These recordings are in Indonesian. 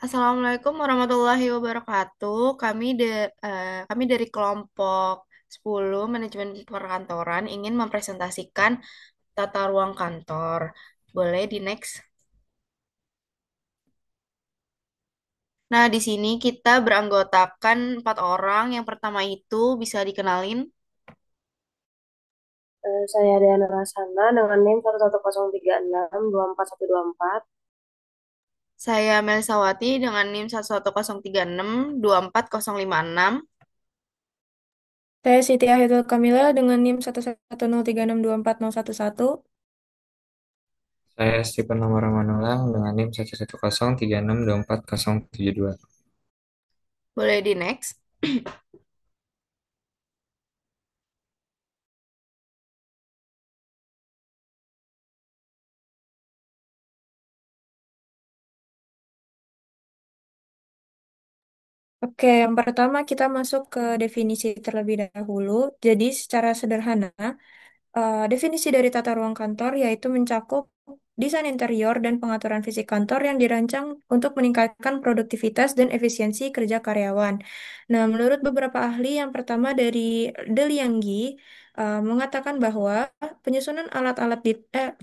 Assalamualaikum warahmatullahi wabarakatuh. Kami dari kelompok 10 manajemen perkantoran ingin mempresentasikan tata ruang kantor. Boleh di next. Nah, di sini kita beranggotakan 4 orang. Yang pertama itu bisa dikenalin. Saya Diana Rasana dengan NIM 11036241124. Saya Melisawati dengan NIM 11036240056. Saya Siti Ahidul Kamila dengan NIM 11036240111. Saya Stephen Nomor Manulang dengan NIM 11036240072. Boleh di next. Oke, yang pertama kita masuk ke definisi terlebih dahulu. Jadi secara sederhana, definisi dari tata ruang kantor yaitu mencakup desain interior dan pengaturan fisik kantor yang dirancang untuk meningkatkan produktivitas dan efisiensi kerja karyawan. Nah, menurut beberapa ahli, yang pertama dari Delianggi mengatakan bahwa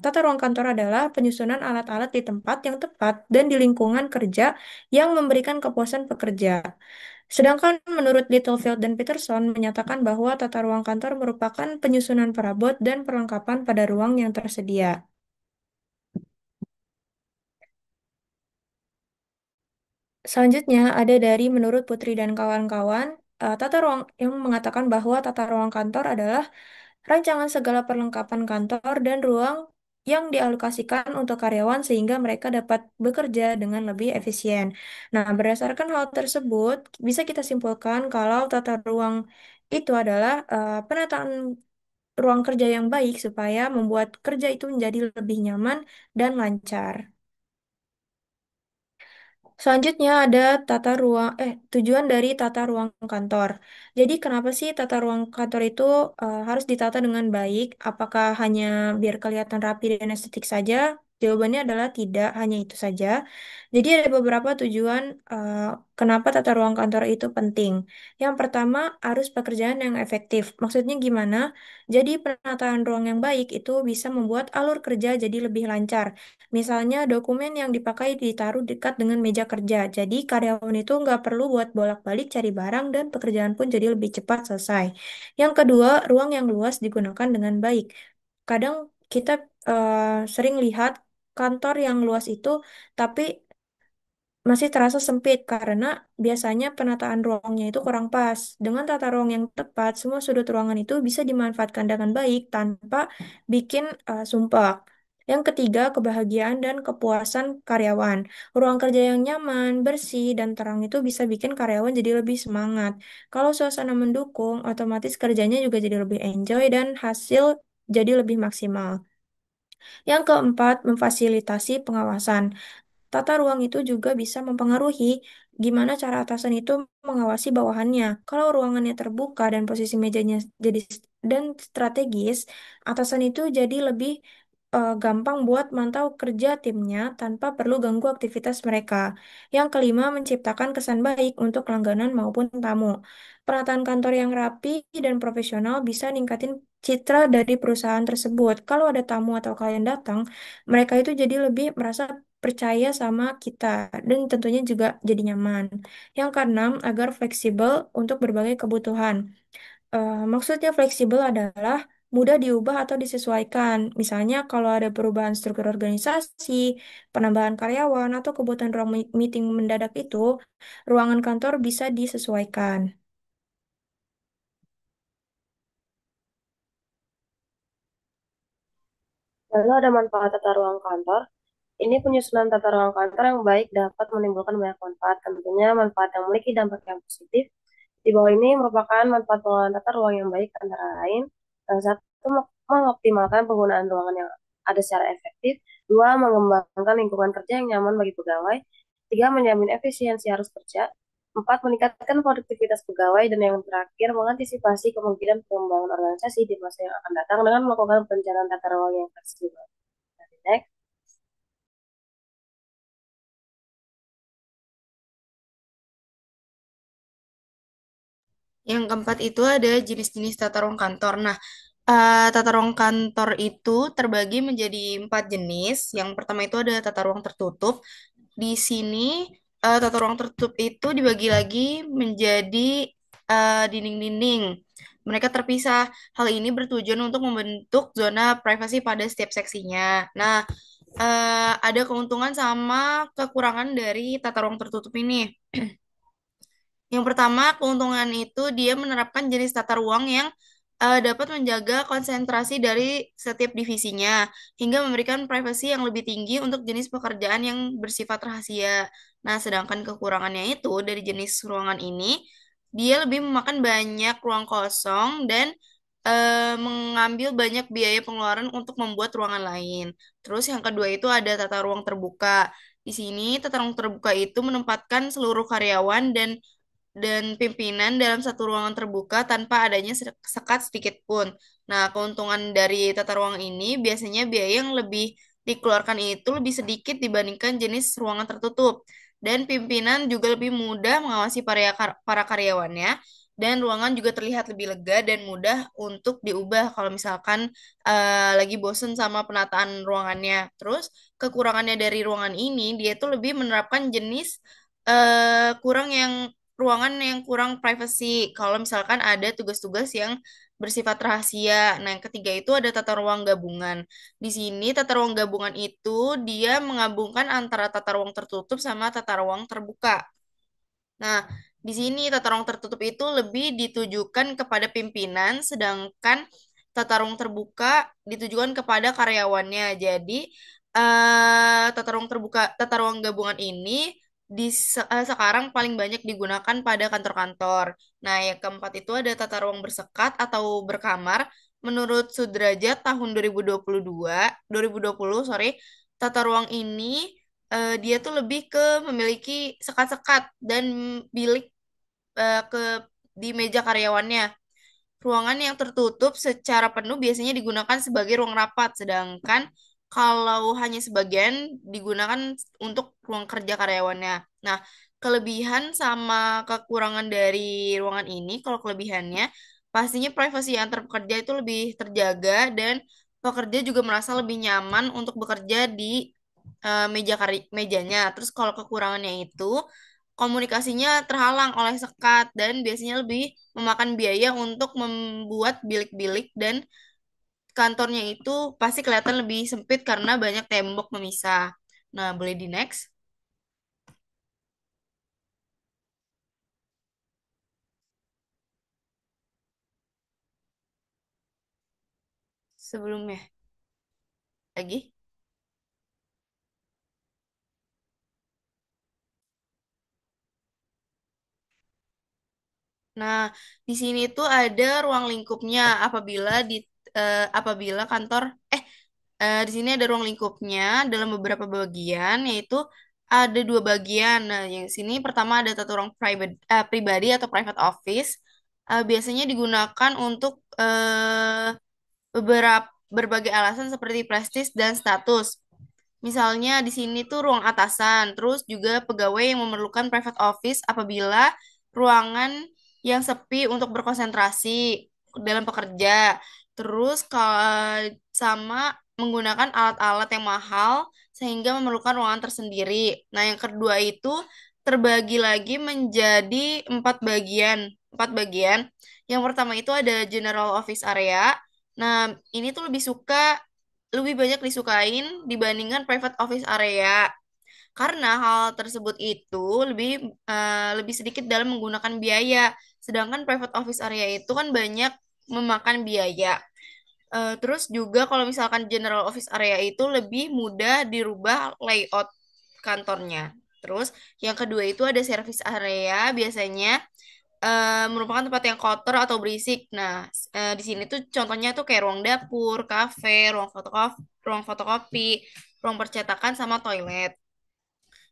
tata ruang kantor adalah penyusunan alat-alat di tempat yang tepat dan di lingkungan kerja yang memberikan kepuasan pekerja. Sedangkan menurut Littlefield dan Peterson menyatakan bahwa tata ruang kantor merupakan penyusunan perabot dan perlengkapan pada ruang yang tersedia. Selanjutnya ada dari menurut Putri dan kawan-kawan, tata ruang yang mengatakan bahwa tata ruang kantor adalah rancangan segala perlengkapan kantor dan ruang yang dialokasikan untuk karyawan sehingga mereka dapat bekerja dengan lebih efisien. Nah, berdasarkan hal tersebut, bisa kita simpulkan kalau tata ruang itu adalah penataan ruang kerja yang baik supaya membuat kerja itu menjadi lebih nyaman dan lancar. Selanjutnya ada tujuan dari tata ruang kantor. Jadi kenapa sih tata ruang kantor itu harus ditata dengan baik? Apakah hanya biar kelihatan rapi dan estetik saja? Jawabannya adalah tidak, hanya itu saja. Jadi ada beberapa tujuan kenapa tata ruang kantor itu penting. Yang pertama, arus pekerjaan yang efektif. Maksudnya gimana? Jadi penataan ruang yang baik itu bisa membuat alur kerja jadi lebih lancar. Misalnya dokumen yang dipakai ditaruh dekat dengan meja kerja. Jadi karyawan itu nggak perlu buat bolak-balik cari barang dan pekerjaan pun jadi lebih cepat selesai. Yang kedua, ruang yang luas digunakan dengan baik. Kadang kita sering lihat kantor yang luas itu, tapi masih terasa sempit karena biasanya penataan ruangnya itu kurang pas. Dengan tata ruang yang tepat, semua sudut ruangan itu bisa dimanfaatkan dengan baik tanpa bikin sumpah. Yang ketiga, kebahagiaan dan kepuasan karyawan. Ruang kerja yang nyaman, bersih, dan terang itu bisa bikin karyawan jadi lebih semangat. Kalau suasana mendukung, otomatis kerjanya juga jadi lebih enjoy dan hasil jadi lebih maksimal. Yang keempat, memfasilitasi pengawasan. Tata ruang itu juga bisa mempengaruhi gimana cara atasan itu mengawasi bawahannya. Kalau ruangannya terbuka dan posisi mejanya jadi strategis, atasan itu jadi lebih gampang buat mantau kerja timnya tanpa perlu ganggu aktivitas mereka. Yang kelima, menciptakan kesan baik untuk langganan maupun tamu. Penataan kantor yang rapi dan profesional bisa ningkatin citra dari perusahaan tersebut. Kalau ada tamu atau klien datang, mereka itu jadi lebih merasa percaya sama kita dan tentunya juga jadi nyaman. Yang keenam, agar fleksibel untuk berbagai kebutuhan. Maksudnya fleksibel adalah mudah diubah atau disesuaikan. Misalnya kalau ada perubahan struktur organisasi, penambahan karyawan, atau kebutuhan ruang meeting mendadak itu, ruangan kantor bisa disesuaikan. Lalu ada manfaat tata ruang kantor. Ini penyusunan tata ruang kantor yang baik dapat menimbulkan banyak manfaat. Tentunya manfaat yang memiliki dampak yang positif. Di bawah ini merupakan manfaat pengelolaan tata ruang yang baik antara lain. Satu, mengoptimalkan penggunaan ruangan yang ada secara efektif. Dua, mengembangkan lingkungan kerja yang nyaman bagi pegawai. Tiga, menjamin efisiensi harus kerja. Empat, meningkatkan produktivitas pegawai. Dan yang terakhir, mengantisipasi kemungkinan pengembangan organisasi di masa yang akan datang dengan melakukan perencanaan tata ruang yang fleksibel. Next. Yang keempat itu ada jenis-jenis tata ruang kantor. Nah, tata ruang kantor itu terbagi menjadi 4 jenis. Yang pertama itu ada tata ruang tertutup. Di sini tata ruang tertutup itu dibagi lagi menjadi dinding-dinding. Mereka terpisah. Hal ini bertujuan untuk membentuk zona privasi pada setiap seksinya. Nah, ada keuntungan sama kekurangan dari tata ruang tertutup ini. Yang pertama, keuntungan itu dia menerapkan jenis tata ruang yang dapat menjaga konsentrasi dari setiap divisinya, hingga memberikan privasi yang lebih tinggi untuk jenis pekerjaan yang bersifat rahasia. Nah, sedangkan kekurangannya itu dari jenis ruangan ini, dia lebih memakan banyak ruang kosong dan mengambil banyak biaya pengeluaran untuk membuat ruangan lain. Terus yang kedua itu ada tata ruang terbuka. Di sini, tata ruang terbuka itu menempatkan seluruh karyawan dan pimpinan dalam satu ruangan terbuka tanpa adanya sekat sedikit pun. Nah, keuntungan dari tata ruang ini biasanya biaya yang lebih dikeluarkan itu lebih sedikit dibandingkan jenis ruangan tertutup. Dan pimpinan juga lebih mudah mengawasi para karyawannya. Dan ruangan juga terlihat lebih lega dan mudah untuk diubah kalau misalkan lagi bosen sama penataan ruangannya. Terus kekurangannya dari ruangan ini, dia tuh lebih menerapkan jenis kurang yang ruangan yang kurang privacy. Kalau misalkan ada tugas-tugas yang bersifat rahasia. Nah, yang ketiga itu ada tata ruang gabungan. Di sini tata ruang gabungan itu dia menggabungkan antara tata ruang tertutup sama tata ruang terbuka. Nah, di sini tata ruang tertutup itu lebih ditujukan kepada pimpinan, sedangkan tata ruang terbuka ditujukan kepada karyawannya. Jadi, tata ruang gabungan ini sekarang paling banyak digunakan pada kantor-kantor. Nah, yang keempat itu ada tata ruang bersekat atau berkamar. Menurut Sudrajat tahun 2020, sorry, tata ruang ini dia tuh lebih ke memiliki sekat-sekat dan bilik ke di meja karyawannya. Ruangan yang tertutup secara penuh biasanya digunakan sebagai ruang rapat, sedangkan kalau hanya sebagian digunakan untuk ruang kerja karyawannya. Nah, kelebihan sama kekurangan dari ruangan ini, kalau kelebihannya, pastinya privasi antar pekerja itu lebih terjaga dan pekerja juga merasa lebih nyaman untuk bekerja di mejanya. Terus kalau kekurangannya itu komunikasinya terhalang oleh sekat dan biasanya lebih memakan biaya untuk membuat bilik-bilik dan kantornya itu pasti kelihatan lebih sempit karena banyak tembok memisah. Nah, boleh di next sebelumnya lagi. Nah, di sini tuh ada ruang lingkupnya apabila kantor di sini ada ruang lingkupnya dalam beberapa bagian, yaitu ada 2 bagian. Nah, yang sini pertama ada tata ruang pribadi atau private office. Biasanya digunakan untuk beberapa berbagai alasan seperti prestis dan status. Misalnya di sini tuh ruang atasan, terus juga pegawai yang memerlukan private office apabila ruangan yang sepi untuk berkonsentrasi dalam pekerja. Terus kalau sama menggunakan alat-alat yang mahal sehingga memerlukan ruangan tersendiri. Nah, yang kedua itu terbagi lagi menjadi 4 bagian. 4 bagian. Yang pertama itu ada general office area. Nah, ini tuh lebih banyak disukain dibandingkan private office area karena hal tersebut itu lebih sedikit dalam menggunakan biaya. Sedangkan private office area itu kan banyak memakan biaya. Terus juga kalau misalkan general office area itu lebih mudah dirubah layout kantornya. Terus yang kedua itu ada service area biasanya merupakan tempat yang kotor atau berisik. Nah, di sini tuh contohnya tuh kayak ruang dapur, kafe, ruang fotokopi, ruang percetakan sama toilet.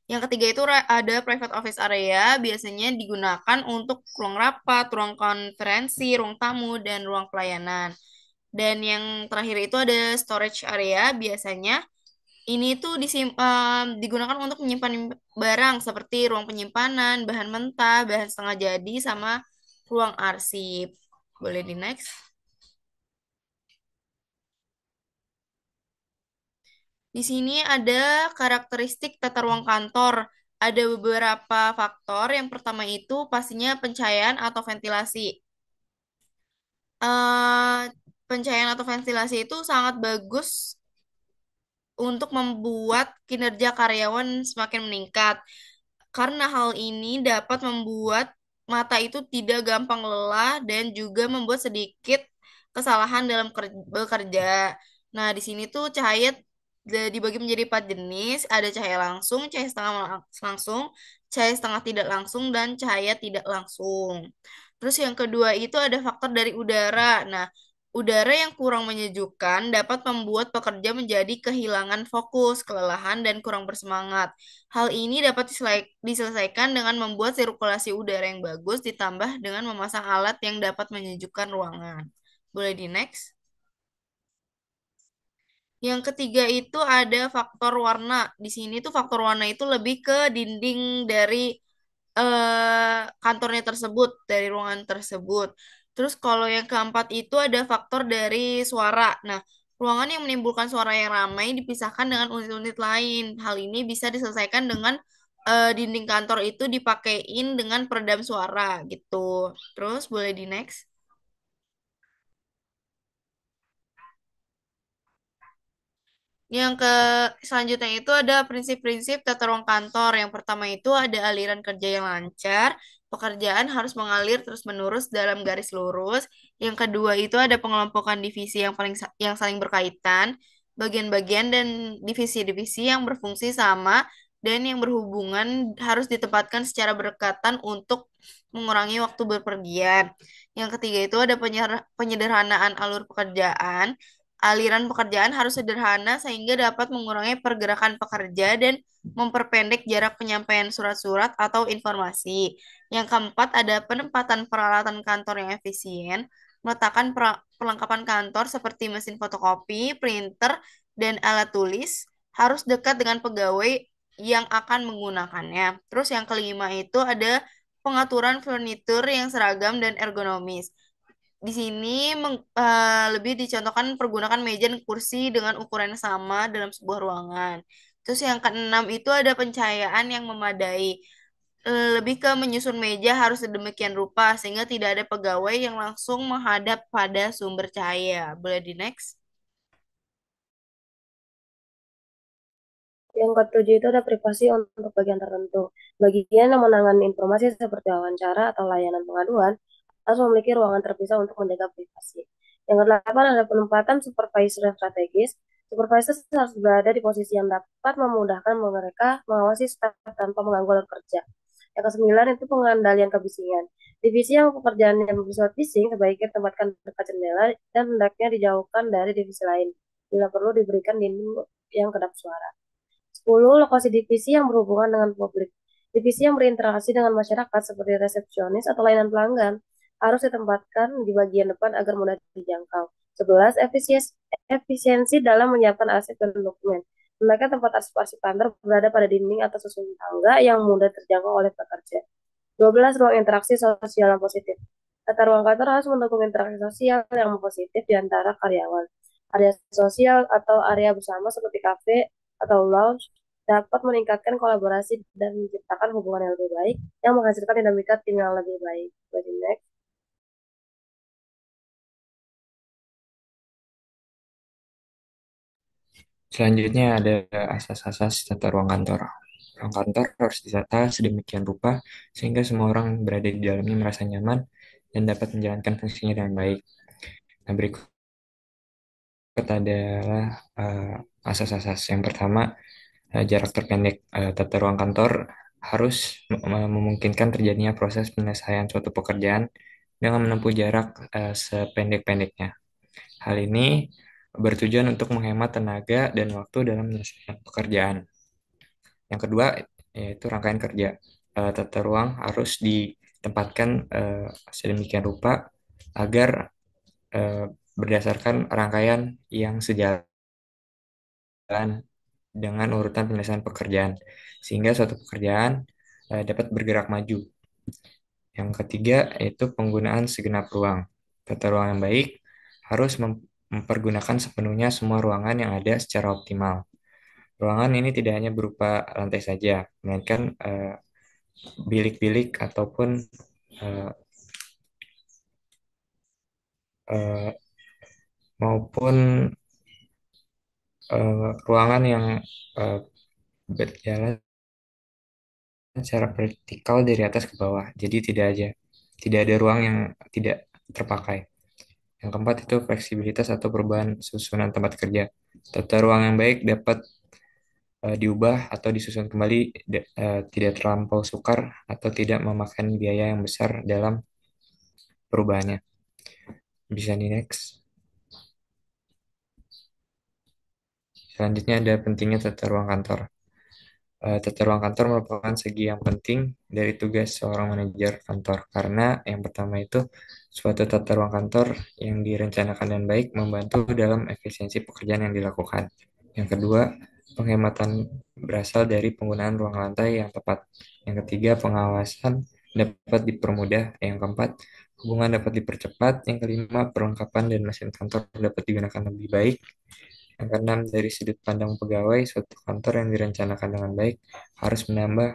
Yang ketiga itu ada private office area, biasanya digunakan untuk ruang rapat, ruang konferensi, ruang tamu, dan ruang pelayanan. Dan yang terakhir itu ada storage area, biasanya ini tuh digunakan untuk menyimpan barang seperti ruang penyimpanan, bahan mentah, bahan setengah jadi, sama ruang arsip. Boleh di next. Di sini ada karakteristik tata ruang kantor. Ada beberapa faktor. Yang pertama itu pastinya pencahayaan atau ventilasi. eh Pencahayaan atau ventilasi itu sangat bagus untuk membuat kinerja karyawan semakin meningkat. Karena hal ini dapat membuat mata itu tidak gampang lelah dan juga membuat sedikit kesalahan dalam bekerja. Nah, di sini tuh cahaya dibagi menjadi 4 jenis. Ada cahaya langsung, cahaya setengah langsung, cahaya setengah tidak langsung, dan cahaya tidak langsung. Terus yang kedua itu ada faktor dari udara. Nah, udara yang kurang menyejukkan dapat membuat pekerja menjadi kehilangan fokus, kelelahan, dan kurang bersemangat. Hal ini dapat diselesaikan dengan membuat sirkulasi udara yang bagus ditambah dengan memasang alat yang dapat menyejukkan ruangan. Boleh di next. Yang ketiga itu ada faktor warna. Di sini tuh faktor warna itu lebih ke dinding dari kantornya tersebut, dari ruangan tersebut. Terus kalau yang keempat itu ada faktor dari suara. Nah, ruangan yang menimbulkan suara yang ramai dipisahkan dengan unit-unit lain. Hal ini bisa diselesaikan dengan dinding kantor itu dipakein dengan peredam suara gitu. Terus boleh di next. Yang ke selanjutnya itu ada prinsip-prinsip tata ruang kantor. Yang pertama itu ada aliran kerja yang lancar. Pekerjaan harus mengalir terus-menerus dalam garis lurus. Yang kedua itu ada pengelompokan divisi yang saling berkaitan, bagian-bagian dan divisi-divisi yang berfungsi sama dan yang berhubungan harus ditempatkan secara berdekatan untuk mengurangi waktu bepergian. Yang ketiga itu ada penyederhanaan alur pekerjaan. Aliran pekerjaan harus sederhana sehingga dapat mengurangi pergerakan pekerja dan memperpendek jarak penyampaian surat-surat atau informasi. Yang keempat, ada penempatan peralatan kantor yang efisien, meletakkan perlengkapan kantor seperti mesin fotokopi, printer, dan alat tulis harus dekat dengan pegawai yang akan menggunakannya. Terus yang kelima itu ada pengaturan furnitur yang seragam dan ergonomis. Di sini lebih dicontohkan pergunakan meja dan kursi dengan ukuran yang sama dalam sebuah ruangan. Terus yang keenam itu ada pencahayaan yang memadai. Lebih ke menyusun meja harus sedemikian rupa sehingga tidak ada pegawai yang langsung menghadap pada sumber cahaya. Boleh di next? Yang ketujuh itu ada privasi untuk bagian tertentu. Bagian yang menangani informasi seperti wawancara atau layanan pengaduan harus memiliki ruangan terpisah untuk menjaga privasi. Yang kedelapan ada penempatan supervisor yang strategis. Supervisor harus berada di posisi yang dapat memudahkan mereka mengawasi staf tanpa mengganggu alur kerja. Yang kesembilan itu pengandalian kebisingan. Divisi yang pekerjaannya bersifat bising sebaiknya tempatkan dekat jendela dan hendaknya dijauhkan dari divisi lain. Bila perlu diberikan dinding yang kedap suara. 10. Lokasi divisi yang berhubungan dengan publik. Divisi yang berinteraksi dengan masyarakat seperti resepsionis atau layanan pelanggan harus ditempatkan di bagian depan agar mudah dijangkau. 11. Efisiensi dalam menyiapkan arsip dan dokumen. Mereka tempat arsip-arsip kantor berada pada dinding atau susun tangga yang mudah terjangkau oleh pekerja. 12. Ruang interaksi sosial yang positif. Tata ruang kantor harus mendukung interaksi sosial yang positif di antara karyawan. Area sosial atau area bersama seperti kafe atau lounge dapat meningkatkan kolaborasi dan menciptakan hubungan yang lebih baik yang menghasilkan dinamika tim yang lebih baik. Jadi next. Selanjutnya ada asas-asas tata ruang kantor. Ruang kantor harus ditata sedemikian rupa sehingga semua orang berada di dalamnya merasa nyaman dan dapat menjalankan fungsinya dengan baik. Nah, berikut adalah asas-asas. Yang pertama, jarak terpendek. Tata ruang kantor harus memungkinkan terjadinya proses penyelesaian suatu pekerjaan dengan menempuh jarak sependek-pendeknya. Hal ini bertujuan untuk menghemat tenaga dan waktu dalam menyelesaikan pekerjaan. Yang kedua, yaitu rangkaian kerja. Tata ruang harus ditempatkan sedemikian rupa agar eh, berdasarkan rangkaian yang sejalan dengan urutan penyelesaian pekerjaan, sehingga suatu pekerjaan dapat bergerak maju. Yang ketiga yaitu penggunaan segenap ruang. Tata ruang yang baik harus mempergunakan sepenuhnya semua ruangan yang ada secara optimal. Ruangan ini tidak hanya berupa lantai saja, melainkan bilik-bilik ataupun eh, eh, maupun ruangan yang eh, berjalan secara vertikal dari atas ke bawah. Jadi tidak ada ruang yang tidak terpakai. Yang keempat itu fleksibilitas atau perubahan susunan tempat kerja. Tata ruang yang baik dapat diubah atau disusun kembali, tidak terlampau sukar atau tidak memakan biaya yang besar dalam perubahannya. Bisa di next. Selanjutnya ada pentingnya tata ruang kantor. Tata ruang kantor merupakan segi yang penting dari tugas seorang manajer kantor karena yang pertama itu suatu tata ruang kantor yang direncanakan dan baik membantu dalam efisiensi pekerjaan yang dilakukan. Yang kedua, penghematan berasal dari penggunaan ruang lantai yang tepat. Yang ketiga, pengawasan dapat dipermudah. Yang keempat, hubungan dapat dipercepat. Yang kelima, perlengkapan dan mesin kantor dapat digunakan lebih baik. Yang keenam, dari sudut pandang pegawai, suatu kantor yang direncanakan dengan baik harus menambah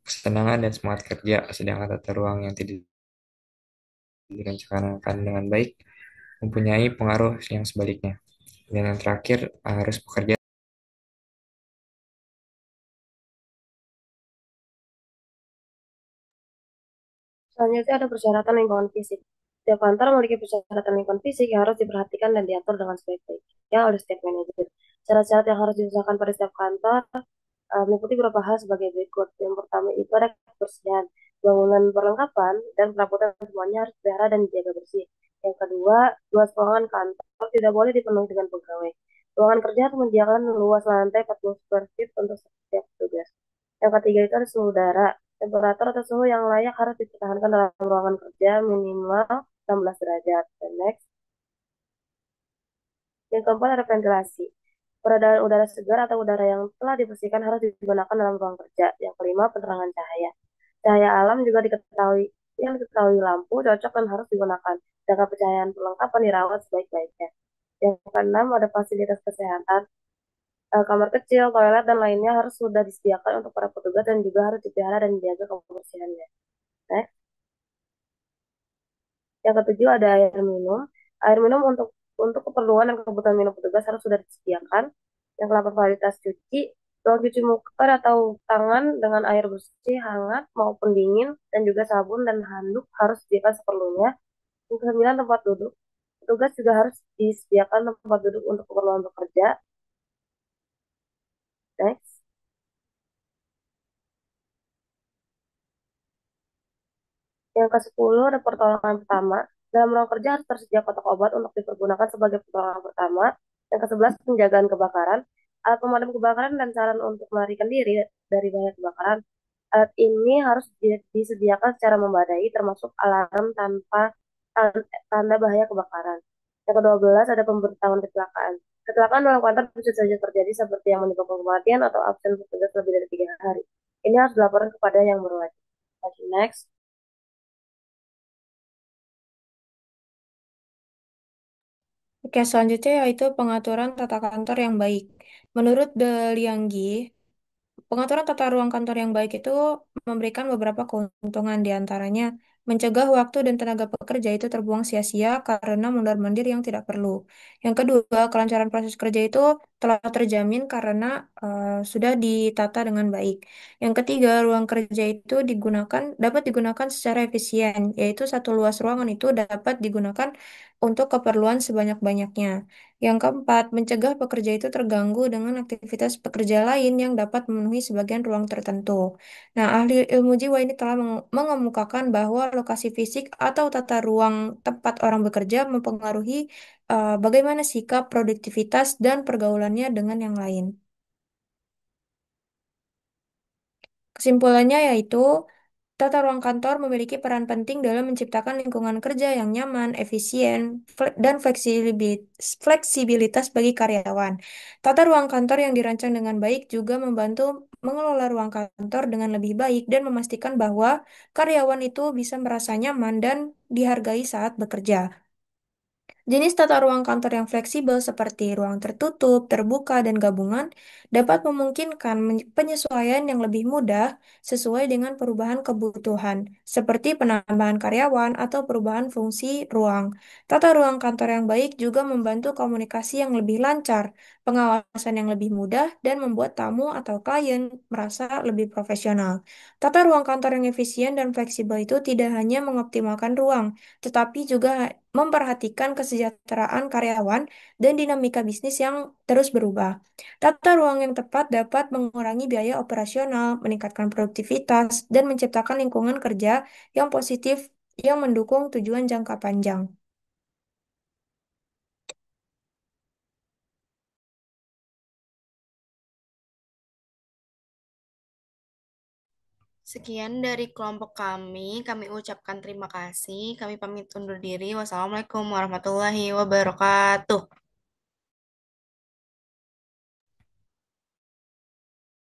kesenangan dan semangat kerja, sedangkan tata ruang yang tidak direncanakan dengan baik mempunyai pengaruh yang sebaliknya. Dan yang terakhir, harus bekerja. Selanjutnya ada persyaratan lingkungan fisik. Setiap kantor memiliki persyaratan lingkungan fisik yang harus diperhatikan dan diatur dengan sebaik-baiknya oleh setiap manajer. Syarat-syarat yang harus diusahakan pada setiap kantor meliputi beberapa hal sebagai berikut. Yang pertama itu ada kebersihan. Bangunan perlengkapan dan perabotan semuanya harus dipelihara dan dijaga bersih. Yang kedua, luas ruangan kantor tidak boleh dipenuhi dengan pegawai. Ruangan kerja harus menyediakan luas lantai 40 square feet untuk setiap tugas. Yang ketiga itu ada suhu udara. Temperatur atau suhu yang layak harus dipertahankan dalam ruangan kerja minimal 16 derajat. Dan next, yang keempat ada ventilasi. Peredaran udara segar atau udara yang telah dibersihkan harus digunakan dalam ruang kerja. Yang kelima, penerangan cahaya. Cahaya alam juga diketahui lampu cocok dan harus digunakan. Jika pencahayaan perlengkapan dirawat sebaik-baiknya. Yang keenam, ada fasilitas kesehatan. Kamar kecil, toilet, dan lainnya harus sudah disediakan untuk para petugas dan juga harus dipelihara dan dijaga kebersihannya. Next. Yang ketujuh ada air minum. Air minum untuk keperluan dan kebutuhan minum petugas harus sudah disediakan. Yang kelapa kualitas cuci, ruang cuci muka atau tangan dengan air bersih, hangat maupun dingin, dan juga sabun dan handuk harus disediakan seperlunya. Yang kesembilan tempat duduk. Petugas juga harus disediakan tempat duduk untuk keperluan bekerja. Next. Yang ke-10 ada pertolongan pertama. Dalam ruang kerja harus tersedia kotak obat untuk dipergunakan sebagai pertolongan pertama. Yang ke-11 penjagaan kebakaran. Alat pemadam kebakaran dan saran untuk melarikan diri dari bahaya kebakaran. Alat ini harus disediakan secara memadai termasuk alarm tanpa tanda bahaya kebakaran. Yang ke-12 ada pemberitahuan kecelakaan. Kecelakaan dalam kantor bisa saja terjadi seperti yang menyebabkan kematian atau absen petugas lebih dari 3 hari. Ini harus dilaporkan kepada yang berwajib. Oke, next. Oke, selanjutnya yaitu pengaturan tata kantor yang baik. Menurut De Lianggi, pengaturan tata ruang kantor yang baik itu memberikan beberapa keuntungan, di antaranya mencegah waktu dan tenaga pekerja itu terbuang sia-sia karena mondar-mandir yang tidak perlu. Yang kedua, kelancaran proses kerja itu telah terjamin karena sudah ditata dengan baik. Yang ketiga, ruang kerja itu dapat digunakan secara efisien, yaitu satu luas ruangan itu dapat digunakan untuk keperluan sebanyak-banyaknya. Yang keempat, mencegah pekerja itu terganggu dengan aktivitas pekerja lain yang dapat memenuhi sebagian ruang tertentu. Nah, ahli ilmu jiwa ini telah mengemukakan bahwa lokasi fisik atau tata ruang tempat orang bekerja mempengaruhi bagaimana sikap, produktivitas, dan pergaulannya dengan yang lain. Kesimpulannya yaitu Tata ruang kantor memiliki peran penting dalam menciptakan lingkungan kerja yang nyaman, efisien, dan fleksibilitas bagi karyawan. Tata ruang kantor yang dirancang dengan baik juga membantu mengelola ruang kantor dengan lebih baik dan memastikan bahwa karyawan itu bisa merasa nyaman dan dihargai saat bekerja. Jenis tata ruang kantor yang fleksibel seperti ruang tertutup, terbuka, dan gabungan dapat memungkinkan penyesuaian yang lebih mudah sesuai dengan perubahan kebutuhan, seperti penambahan karyawan atau perubahan fungsi ruang. Tata ruang kantor yang baik juga membantu komunikasi yang lebih lancar, pengawasan yang lebih mudah, dan membuat tamu atau klien merasa lebih profesional. Tata ruang kantor yang efisien dan fleksibel itu tidak hanya mengoptimalkan ruang, tetapi juga memperhatikan kesejahteraan karyawan dan dinamika bisnis yang terus berubah. Tata ruang yang tepat dapat mengurangi biaya operasional, meningkatkan produktivitas, dan menciptakan lingkungan kerja yang positif yang mendukung tujuan jangka panjang. Sekian dari kelompok kami ucapkan terima kasih. Kami pamit undur diri. Wassalamualaikum warahmatullahi wabarakatuh.